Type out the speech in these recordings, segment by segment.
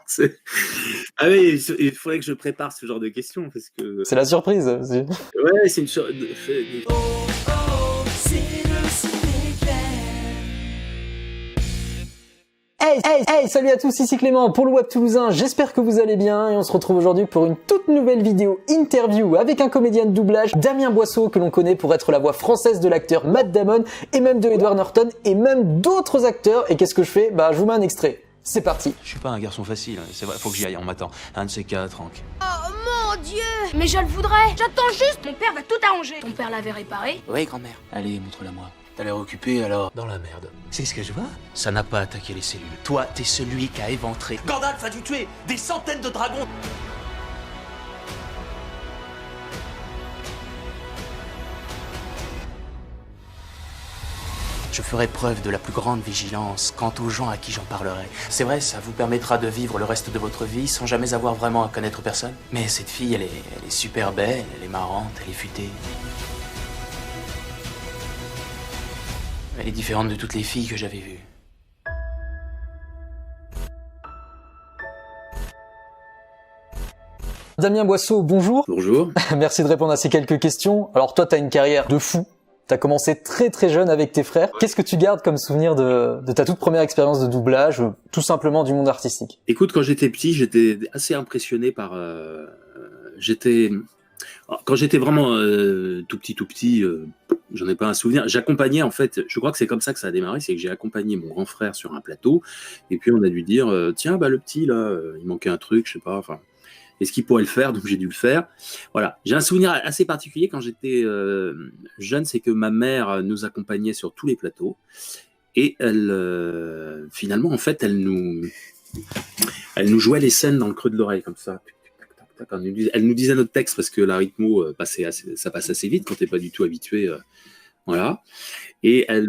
C'est- Ah oui, il faudrait que je prépare ce genre de questions parce que C'est la surprise. ouais, c'est une sorte Hey, salut à tous, ici Clément pour le Web Toulousain, j'espère que vous allez bien et on se retrouve aujourd'hui pour une toute nouvelle vidéo interview avec un comédien de doublage, Damien Boisseau, que l'on connaît pour être la voix française de l'acteur Matt Damon et même de Edward Norton et même d'autres acteurs. Et qu'est-ce que je fais? Bah je vous mets un extrait, c'est parti. Je suis pas un garçon facile, c'est vrai, faut que j'y aille, on m'attend. Un de ces quatre, Hank. Oh mon Dieu! Mais je le voudrais! J'attends juste! Mon père va tout arranger! Ton père l'avait réparé? Oui, grand-mère. Allez, montre-la-moi. T'as l'air occupé alors? Dans la merde. C'est ce que je vois? Ça n'a pas attaqué les cellules. Toi, t'es celui qui a éventré. Gandalf a dû tuer des centaines de dragons! Je ferai preuve de la plus grande vigilance quant aux gens à qui j'en parlerai. C'est vrai, ça vous permettra de vivre le reste de votre vie sans jamais avoir vraiment à connaître personne. Mais cette fille, elle est super belle, elle est marrante, elle est futée. Elle est différente de toutes les filles que j'avais vues. Damien Boisseau, bonjour. Bonjour. Merci de répondre à ces quelques questions. Alors toi, t'as une carrière de fou. T'as commencé très très jeune avec tes frères. Qu'est-ce que tu gardes comme souvenir de ta toute première expérience de doublage, tout simplement du monde artistique? Écoute, quand j'étais petit, j'étais assez impressionné par. J'étais Quand j'étais vraiment tout petit, j'en ai pas un souvenir. J'accompagnais en fait. Je crois que c'est comme ça que ça a démarré, c'est que j'ai accompagné mon grand frère sur un plateau, et puis on a dû dire tiens, bah le petit là, il manquait un truc, je sais pas. Enfin, est-ce qu'il pourrait le faire? Donc j'ai dû le faire. Voilà. J'ai un souvenir assez particulier quand j'étais jeune, c'est que ma mère nous accompagnait sur tous les plateaux, et elle, finalement, en fait, elle nous jouait les scènes dans le creux de l'oreille comme ça. Elle nous disait notre texte parce que la rythmo ça passe assez vite quand t'es pas du tout habitué, voilà. Et elle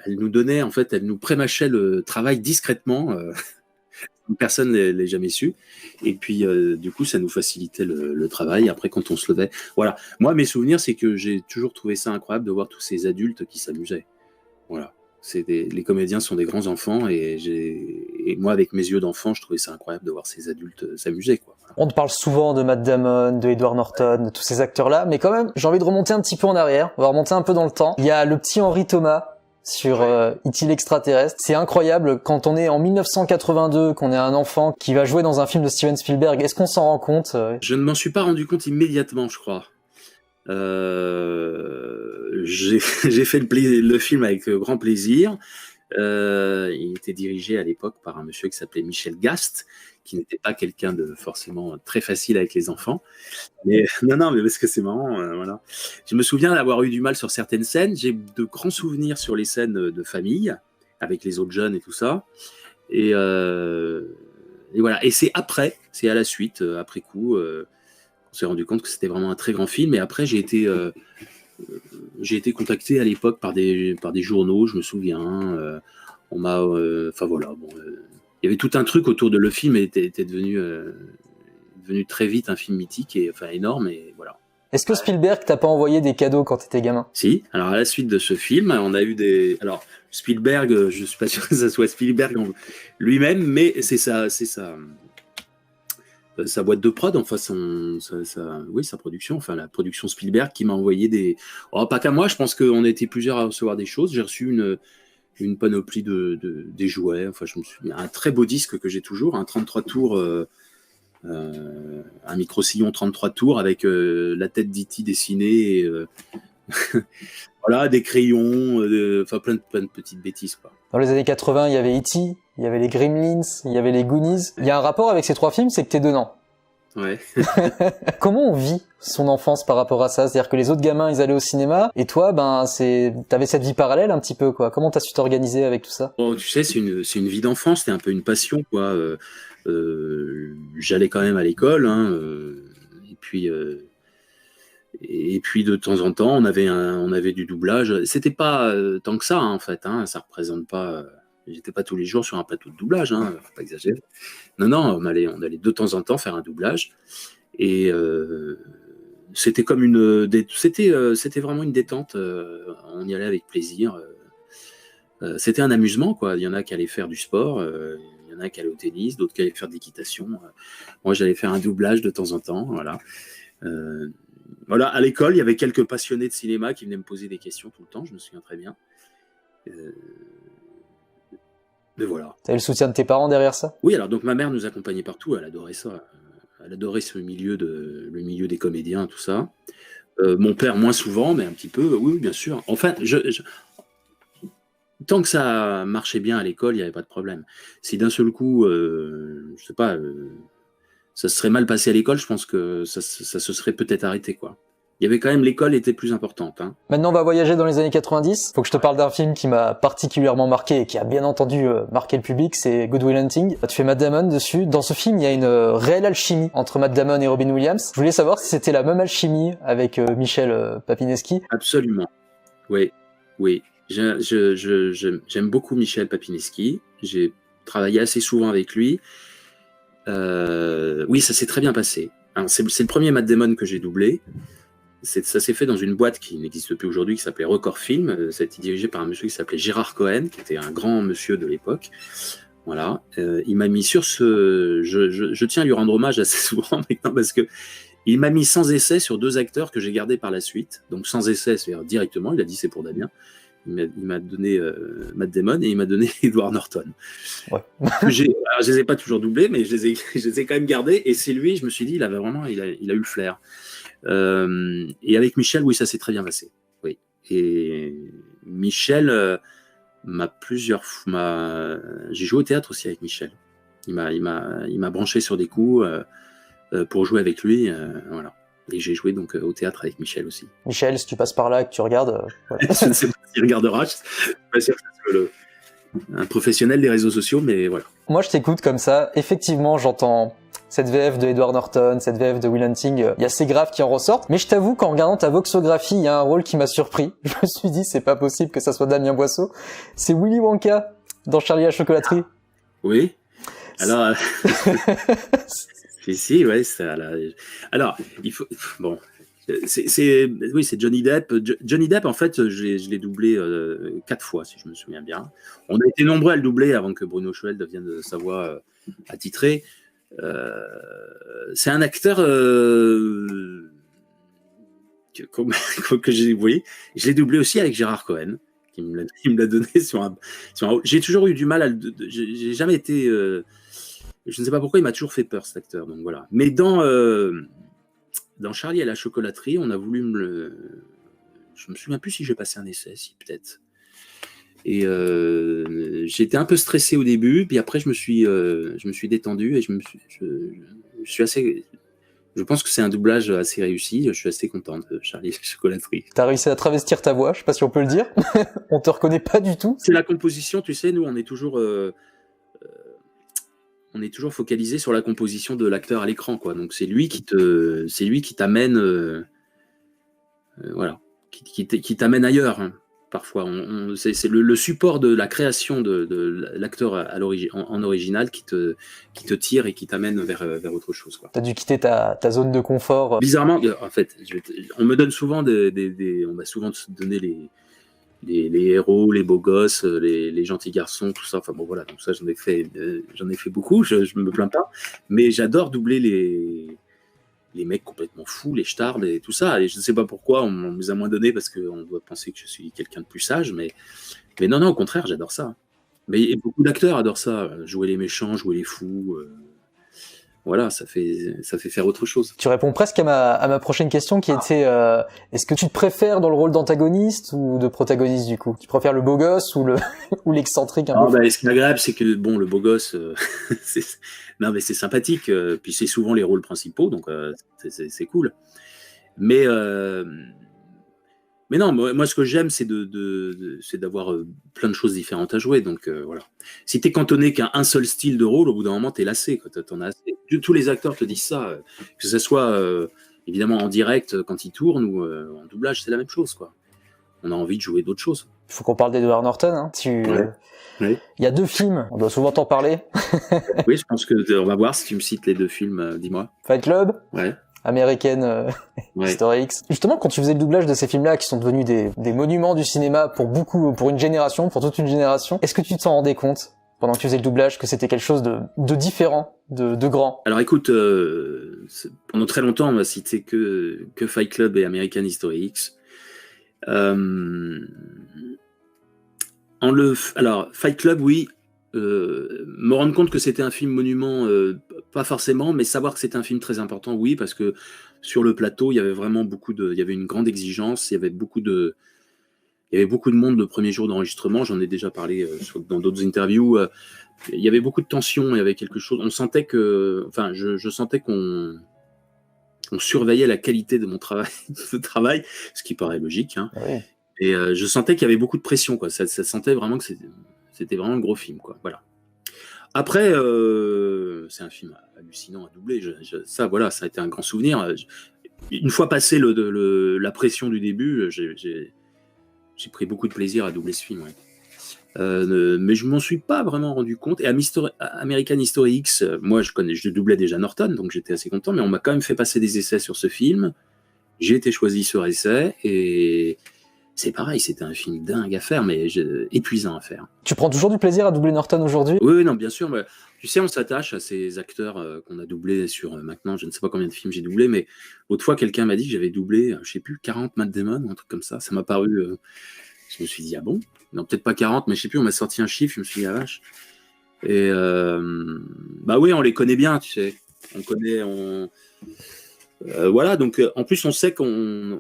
nous donnait, en fait, elle nous prémâchait le travail discrètement. Personne ne l'ait jamais su. Et puis, du coup, ça nous facilitait le travail. Après, quand on se levait, voilà. Moi, mes souvenirs, c'est que j'ai toujours trouvé ça incroyable de voir tous ces adultes qui s'amusaient. Voilà. Les comédiens sont des grands enfants, et moi, avec mes yeux d'enfant, je trouvais ça incroyable de voir ces adultes s'amuser, quoi. Voilà. On te parle souvent de Matt Damon, de Edward Norton, de tous ces acteurs-là, mais quand même, j'ai envie de remonter un petit peu en arrière. On va remonter un peu dans le temps. Il y a le petit Henry Thomas sur E.T. l'extraterrestre. C'est incroyable quand on est en 1982, qu'on est un enfant qui va jouer dans un film de Steven Spielberg. Est-ce qu'on s'en rend compte? Je ne m'en suis pas rendu compte immédiatement, je crois. J'ai fait le film avec grand plaisir. Il était dirigé à l'époque par un monsieur qui s'appelait Michel Gast, qui n'était pas quelqu'un de forcément très facile avec les enfants. Mais non, mais parce que c'est marrant, voilà. Je me souviens d'avoir eu du mal sur certaines scènes. J'ai de grands souvenirs sur les scènes de famille, avec les autres jeunes et tout ça. Et voilà. Et c'est à la suite, après coup, on s'est rendu compte que c'était vraiment un très grand film. Et après, j'ai été contacté à l'époque par des journaux, je me souviens. On m'a, enfin voilà, bon, il y avait tout un truc autour de le film, et était devenu très vite un film mythique et enfin énorme, et voilà. Est-ce que Spielberg t'a pas envoyé des cadeaux quand t'étais gamin? Si. Alors à la suite de ce film, on a eu des. Alors Spielberg, je suis pas sûr que ça soit Spielberg lui-même, mais c'est sa boîte de prod, enfin sa production, enfin la production Spielberg, qui m'a envoyé des. Oh, pas qu'à moi, je pense qu'on était plusieurs à recevoir des choses. J'ai reçu une panoplie des jouets. Enfin, je me souviens, un très beau disque que j'ai toujours, un 33 tours, un micro-sillon 33 tours avec la tête d'E.T. dessinée, et, voilà, des crayons, enfin plein de petites bêtises, quoi. Dans les années 80, il y avait E.T., il y avait les Gremlins, il y avait les Goonies. Il y a un rapport avec ces trois films, c'est que t'es dedans. Ouais. Comment on vit son enfance par rapport à ça? C'est-à-dire que les autres gamins, ils allaient au cinéma, et toi, t'avais cette vie parallèle un petit peu, quoi. Comment t'as su t'organiser avec tout ça? Bon, tu sais, c'est une vie d'enfant, c'était un peu une passion, quoi. J'allais quand même à l'école, hein, et puis de temps en temps, on avait du doublage. C'était pas tant que ça, hein, en fait, hein, ça représente pas. J'étais pas tous les jours sur un plateau de doublage, hein, faut pas exagérer. Non, on allait de temps en temps faire un doublage, et c'était comme c'était vraiment une détente. On y allait avec plaisir. C'était un amusement, quoi. Il y en a qui allaient faire du sport, il y y en a un qui allait au tennis, d'autres qui allaient faire de l'équitation. Moi, j'allais faire un doublage de temps en temps, voilà. Voilà, à l'école, il y avait quelques passionnés de cinéma qui venaient me poser des questions tout le temps, je me souviens très bien. Mais voilà. T'as eu le soutien de tes parents derrière ça? Oui, alors donc ma mère nous accompagnait partout, elle adorait ça. Elle adorait le milieu des comédiens, tout ça. Mon père moins souvent, mais un petit peu, oui, bien sûr. Enfin, tant que ça marchait bien à l'école, il n'y avait pas de problème. Si d'un seul coup, je sais pas, ça se serait mal passé à l'école, je pense que ça se serait peut-être arrêté, quoi. Il y avait quand même, l'école était plus importante. Hein. Maintenant, on va voyager dans les années 90. Faut que je te parle d'un film qui m'a particulièrement marqué et qui a bien entendu marqué le public, c'est Good Will Hunting. Tu fais Matt Damon dessus. Dans ce film, il y a une réelle alchimie entre Matt Damon et Robin Williams. Je voulais savoir si c'était la même alchimie avec Michel Papinesky. Absolument. Oui. J'aime beaucoup Michel Papinesky. J'ai travaillé assez souvent avec lui. Oui, ça s'est très bien passé. Alors, c'est le premier Matt Damon que j'ai doublé. Ça s'est fait dans une boîte qui n'existe plus aujourd'hui, qui s'appelait Record Film. Ça a été dirigé par un monsieur qui s'appelait Gérard Cohen, qui était un grand monsieur de l'époque. Voilà. Il m'a mis sur ce... Je tiens à lui rendre hommage assez souvent maintenant, parce que il m'a mis sans essai sur 2 acteurs que j'ai gardés par la suite. Donc sans essai, c'est-à-dire directement, il a dit c'est pour Damien. Il m'a donné Matt Damon et il m'a donné Edward Norton. Ouais. Alors, je les ai pas toujours doublés, mais je les ai quand même gardés. Et c'est lui, je me suis dit, il a eu le flair. Et avec Michel, oui, ça s'est très bien passé. Oui. Et Michel j'ai joué au théâtre aussi avec Michel. Il m'a branché sur des coups pour jouer avec lui. Voilà. Et j'ai joué donc au théâtre avec Michel aussi. Michel, si tu passes par là et que tu regardes... Voilà. Je ne sais pas s'il regardera, je ne suis pas sûr que ce soit un professionnel des réseaux sociaux, mais voilà. Moi, je t'écoute comme ça. Effectivement, j'entends cette VF de Edward Norton, cette VF de Will Hunting. Il y a ces graves qui en ressortent. Mais je t'avoue qu'en regardant ta voxographie, il y a un rôle qui m'a surpris. Je me suis dit, c'est pas possible que ça soit Damien Boisseau. C'est Willy Wonka dans Charlie et la chocolaterie. Oui. Alors... Si, ouais, ça. Alors, il faut. Bon, c'est Johnny Depp. Johnny Depp, en fait, je l'ai doublé 4 fois, si je me souviens bien. On a été nombreux à le doubler avant que Bruno Choel devienne de sa voix attitrée. C'est un acteur que je l'ai doublé aussi avec Gérard Cohen, qui me l'a donné sur un. J'ai toujours eu du mal j'ai jamais été. Je ne sais pas pourquoi il m'a toujours fait peur, cet acteur. Donc voilà. Mais dans Charlie et la chocolaterie, on a voulu je me souviens plus si j'ai passé un essai, si peut-être. Et j'étais un peu stressé au début, puis après je me suis détendu et je suis assez. Je pense que c'est un doublage assez réussi. Je suis assez content de Charlie et la chocolaterie. T'as réussi à travestir ta voix. Je sais pas si on peut le dire. On te reconnaît pas du tout. C'est la composition, tu sais. Nous, on est toujours focalisé sur la composition de l'acteur à l'écran, quoi. Donc c'est lui qui t'amène, voilà, qui t'amène ailleurs. Hein. Parfois, c'est le support de la création de l'acteur en original qui te tire et qui t'amène vers autre chose, quoi. T'as dû quitter ta zone de confort. Bizarrement, en fait, on me donne souvent on m'a souvent donné les héros, les beaux gosses, les gentils garçons, tout ça. Enfin bon, voilà. Donc ça, j'en ai fait beaucoup. Je me plains pas. Mais j'adore doubler les mecs complètement fous, les ch'tards et tout ça. Et je ne sais pas pourquoi on nous a moins donné parce qu'on doit penser que je suis quelqu'un de plus sage. Mais non, au contraire, j'adore ça. Mais beaucoup d'acteurs adorent ça. Jouer les méchants, jouer les fous. Voilà, ça fait faire autre chose. Tu réponds presque à ma prochaine question qui était est-ce que tu te préfères dans le rôle d'antagoniste ou de protagoniste du coup? Tu préfères le beau gosse ou l'excentrique un peu? Ce qui est agréable, c'est que bon, le beau gosse, non mais c'est sympathique. Puis c'est souvent les rôles principaux, donc c'est cool. Mais non, moi ce que j'aime, c'est c'est d'avoir plein de choses différentes à jouer. Donc voilà. Si t'es cantonné qu'à un seul style de rôle, au bout d'un moment, t'es lassé. T'en as assez. Tous les acteurs te disent ça, que ce soit évidemment en direct quand ils tournent ou en doublage, c'est la même chose, quoi. On a envie de jouer d'autres choses. Il faut qu'on parle d'Edward Norton. Hein. Ouais. Il y a 2 films, on doit souvent t'en parler. Oui, je pense que on va voir si tu me cites les 2 films. Dis-moi. Fight Club. Ouais. American History X. Justement, quand tu faisais le doublage de ces films-là, qui sont devenus des monuments du cinéma pour une génération, pour toute une génération, est-ce que tu t'en rendais compte pendant que tu faisais le doublage, que c'était quelque chose de différent, de grand? Alors écoute, pendant très longtemps, on m'a cité que Fight Club et American History X. Alors, Fight Club, oui. Me rendre compte que c'était un film monument, pas forcément, mais savoir que c'était un film très important, oui, parce que sur le plateau, il y avait vraiment il y avait une grande exigence, il y avait beaucoup de monde le premier jour d'enregistrement. J'en ai déjà parlé dans d'autres interviews. Il y avait beaucoup de tension, il y avait quelque chose. On sentait je sentais qu'on surveillait la qualité de mon travail, ce qui paraît logique, hein. Oui. Et je sentais qu'il y avait beaucoup de pression, quoi. Ça sentait vraiment que c'était vraiment un gros film, quoi. Voilà. Après, c'est un film hallucinant à doubler. Ça a été un grand souvenir. Une fois passé la pression du début, j'ai pris beaucoup de plaisir à doubler ce film. Ouais. Mais je m'en suis pas vraiment rendu compte. Et à American History X, moi, je doublais déjà Norton, donc j'étais assez content. Mais on m'a quand même fait passer des essais sur ce film. J'ai été choisi sur essai et c'est pareil, c'était un film dingue à faire, mais épuisant à faire. Tu prends toujours du plaisir à doubler Norton aujourd'hui? Oui, non, bien sûr. Mais, tu sais, on s'attache à ces acteurs qu'on a doublés sur maintenant, je ne sais pas combien de films j'ai doublé, mais l'autre fois, quelqu'un m'a dit que j'avais doublé, je sais plus, 40 Matt Damon ou un truc comme ça. Ça m'a paru. Je me suis dit, ah bon? Non, peut-être pas 40, mais je sais plus, on m'a sorti un chiffre, je me suis dit, ah vache. Et bah oui, on les connaît bien, tu sais. On connaît. Voilà, donc en plus, on sait qu'on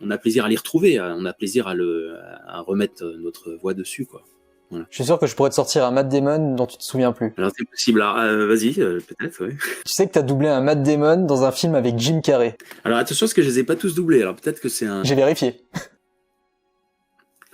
a plaisir à les retrouver, on a plaisir à remettre notre voix dessus, quoi. Voilà. Je suis sûr que je pourrais te sortir un Matt Damon dont tu te souviens plus. Alors c'est possible, alors, vas-y, peut-être, ouais. Tu sais que t'as doublé un Matt Damon dans un film avec Jim Carrey. Alors attention, parce que je les ai pas tous doublés, alors peut-être que c'est un... J'ai vérifié.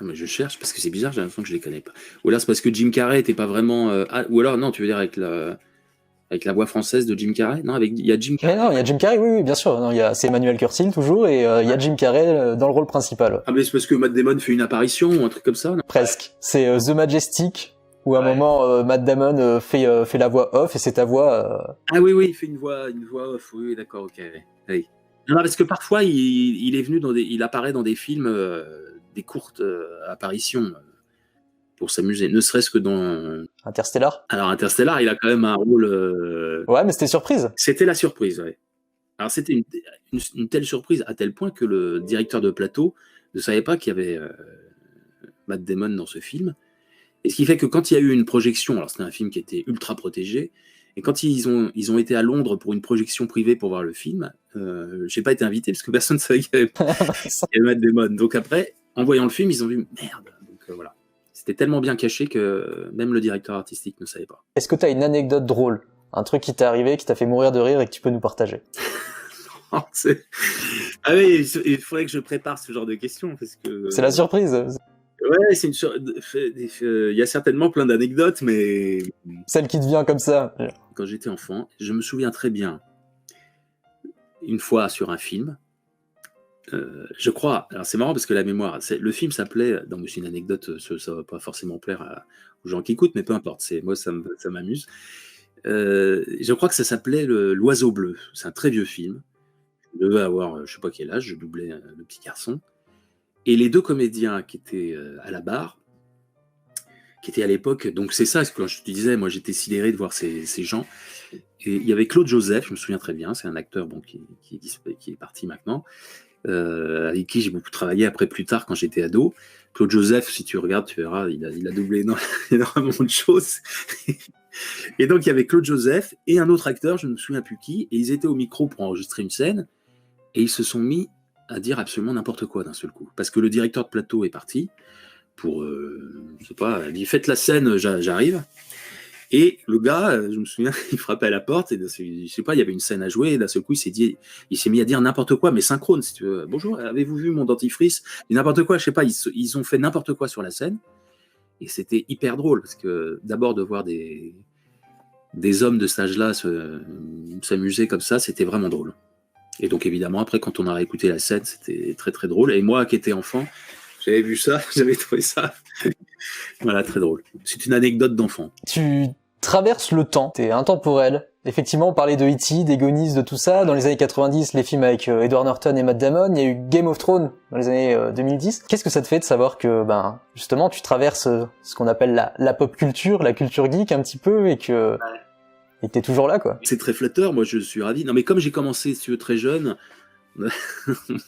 Non, mais je cherche, parce que c'est bizarre, j'ai l'impression que je les connais pas. Ou alors c'est parce que Jim Carrey était pas vraiment... ou alors, non, tu veux dire avec la voix française de Jim Carrey? Non, il y a Jim Carrey. Mais non, il y a Jim Carrey, oui, bien sûr. Non, c'est Emmanuel Curtil toujours, et il y a Jim Carrey dans le rôle principal. Ah, mais c'est parce que Matt Damon fait une apparition ou un truc comme ça, non? Presque. C'est The Majestic, où à un moment, Matt Damon fait la voix off, et c'est ta voix... Ah oui, il fait une voix off, oui, d'accord, ok. Oui. Non, parce que parfois, il est venu il apparaît dans des films, des courtes apparitions, pour s'amuser, ne serait-ce que dans... Interstellar. Alors, Interstellar, il a quand même un rôle... Ouais, mais c'était surprise. C'était la surprise, ouais. Alors, c'était une telle surprise, à tel point que le directeur de plateau ne savait pas qu'il y avait Matt Damon dans ce film. Et ce qui fait que quand il y a eu une projection, alors c'était un film qui était ultra protégé, et quand ils ont été à Londres pour une projection privée pour voir le film, j'ai pas été invité parce que personne ne savait qu'il y avait Matt Damon. Donc après, en voyant le film, ils ont vu merde. Donc voilà. C'était tellement bien caché que même le directeur artistique ne savait pas. Est-ce que t'as une anecdote drôle? Un truc qui t'est arrivé, qui t'a fait mourir de rire et que tu peux nous partager? Ah oui, il faudrait que je prépare ce genre de questions parce que... C'est la surprise. Ouais, il y a certainement plein d'anecdotes, mais... Celle qui te vient comme ça. Quand j'étais enfant, je me souviens très bien, une fois sur un film, je crois, alors c'est marrant parce que la mémoire, le film s'appelait, non mais c'est une anecdote, ça va pas forcément plaire aux gens qui écoutent, mais peu importe, moi ça m'amuse. Je crois que ça s'appelait L'Oiseau Bleu, c'est un très vieux film, je devais avoir je sais pas quel âge, je doublais le petit garçon, et les deux comédiens qui étaient à la barre, qui étaient à l'époque, donc c'est ça, quand je te disais, moi j'étais sidéré de voir ces gens, et il y avait Claude Joseph, je me souviens très bien, c'est un acteur qui est parti maintenant, avec qui j'ai beaucoup travaillé après plus tard quand j'étais ado. Claude Joseph, si tu regardes, tu verras, il a doublé énormément de choses. Et donc il y avait Claude Joseph et un autre acteur, je ne me souviens plus qui, et ils étaient au micro pour enregistrer une scène, et ils se sont mis à dire absolument n'importe quoi d'un seul coup. Parce que le directeur de plateau est parti pour, je sais pas, il dit faites la scène, j'arrive. Et le gars, je me souviens, il frappait à la porte, et je sais pas, il y avait une scène à jouer, et d'un seul coup, il s'est mis à dire n'importe quoi, mais synchrone, si tu veux. Bonjour, avez-vous vu mon dentifrice? Et n'importe quoi, je sais pas, ils ont fait n'importe quoi sur la scène, et c'était hyper drôle, parce que d'abord de voir des hommes de cet âge-là s'amuser comme ça, c'était vraiment drôle. Et donc évidemment, après, quand on a réécouté la scène, c'était très très drôle, et moi qui étais enfant, j'avais vu ça, j'avais trouvé ça... Voilà, très drôle. C'est une anecdote d'enfant. Tu traverses le temps, t'es intemporel. Effectivement, on parlait de E.T., des Goonies, de tout ça. Dans les années 90, les films avec Edward Norton et Matt Damon. Il y a eu Game of Thrones dans les années 2010. Qu'est-ce que ça te fait de savoir que, justement, tu traverses ce qu'on appelle la pop culture, la culture geek un petit peu, et que t'es toujours là, quoi. C'est très flatteur, moi je suis ravi. Non mais comme j'ai commencé très jeune, on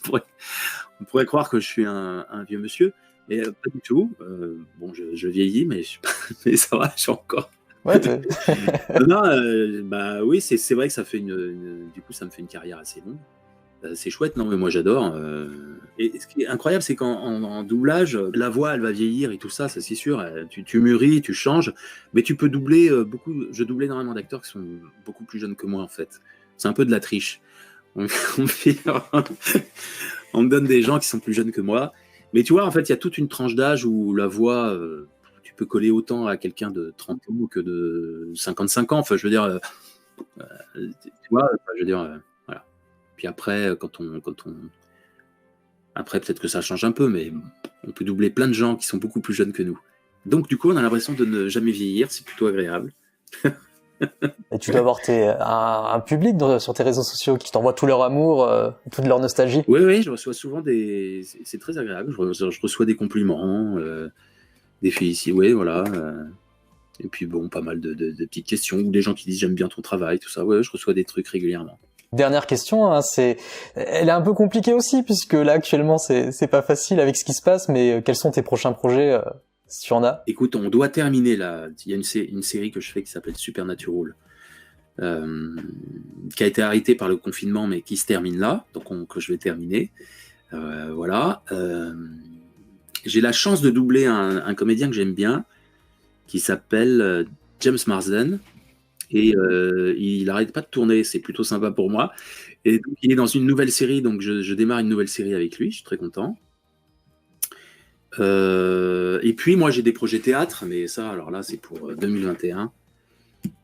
pourrait croire que je suis un vieux monsieur, mais pas du tout. Bon, je vieillis, mais ça va, je suis encore... Ouais, non, oui, c'est vrai que ça fait du coup, ça me fait une carrière assez longue. C'est chouette, non, mais moi j'adore. Et ce qui est incroyable, c'est qu'en doublage, la voix, elle va vieillir et tout ça, ça c'est sûr. Tu mûris, tu changes, mais tu peux doubler beaucoup. Je double énormément d'acteurs qui sont beaucoup plus jeunes que moi, en fait. C'est un peu de la triche. On me donne des gens qui sont plus jeunes que moi. Mais tu vois, en fait, il y a toute une tranche d'âge où la voix... tu peux coller autant à quelqu'un de 30 ans que de 55 ans. Enfin, je veux dire, tu vois, voilà. Puis après, après, peut-être que ça change un peu, mais on peut doubler plein de gens qui sont beaucoup plus jeunes que nous. Donc, du coup, on a l'impression de ne jamais vieillir. C'est plutôt agréable. Et tu dois avoir un public sur tes réseaux sociaux qui t'envoie tout leur amour, toute leur nostalgie. Oui, je reçois souvent c'est très agréable. Je reçois des compliments. Des filles ici, oui, voilà. Et puis bon, pas mal de petites questions, ou des gens qui disent j'aime bien ton travail, tout ça. Ouais, je reçois des trucs régulièrement. Dernière question, elle est un peu compliquée aussi, puisque là actuellement c'est pas facile avec ce qui se passe, mais quels sont tes prochains projets, si tu en as? Écoute, on doit terminer là. Il y a une série que je fais qui s'appelle Supernatural, qui a été arrêtée par le confinement, mais qui se termine là, donc que je vais terminer. Voilà. J'ai la chance de doubler un comédien que j'aime bien, qui s'appelle James Marsden, et il n'arrête pas de tourner, c'est plutôt sympa pour moi. Et donc, il est dans une nouvelle série, donc je démarre une nouvelle série avec lui, je suis très content. Et puis moi j'ai des projets théâtre, mais ça, alors là, c'est pour 2021.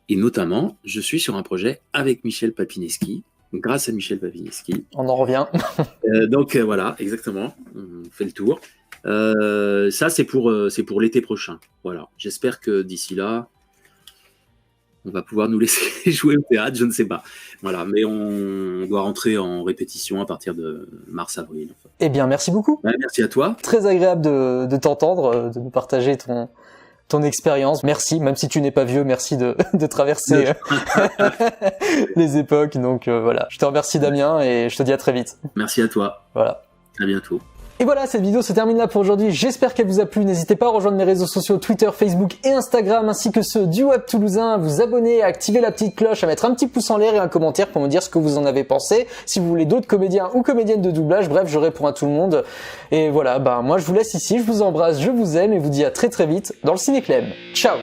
Et notamment, je suis sur un projet avec Michel Papineski, grâce à Michel Papineski. On en revient. Donc voilà, exactement, on fait le tour. Ça, c'est pour l'été prochain. Voilà. J'espère que d'ici là, on va pouvoir nous laisser jouer au théâtre, je ne sais pas. Voilà, mais on doit rentrer en répétition à partir de mars-avril. Enfin. Eh bien, merci beaucoup. Ouais, merci à toi. Très agréable de t'entendre, de nous partager ton expérience. Merci, même si tu n'es pas vieux, merci de traverser les époques. Donc voilà, je te remercie Damien et je te dis à très vite. Merci à toi. Voilà. À bientôt. Et voilà, cette vidéo se termine là pour aujourd'hui. J'espère qu'elle vous a plu. N'hésitez pas à rejoindre mes réseaux sociaux Twitter, Facebook et Instagram, ainsi que ceux du Web Toulousain, à vous abonner, à activer la petite cloche, à mettre un petit pouce en l'air et un commentaire pour me dire ce que vous en avez pensé. Si vous voulez d'autres comédiens ou comédiennes de doublage, bref, je réponds à tout le monde. Et voilà, moi je vous laisse ici, je vous embrasse, je vous aime et vous dis à très très vite dans le Ciné Club. Ciao!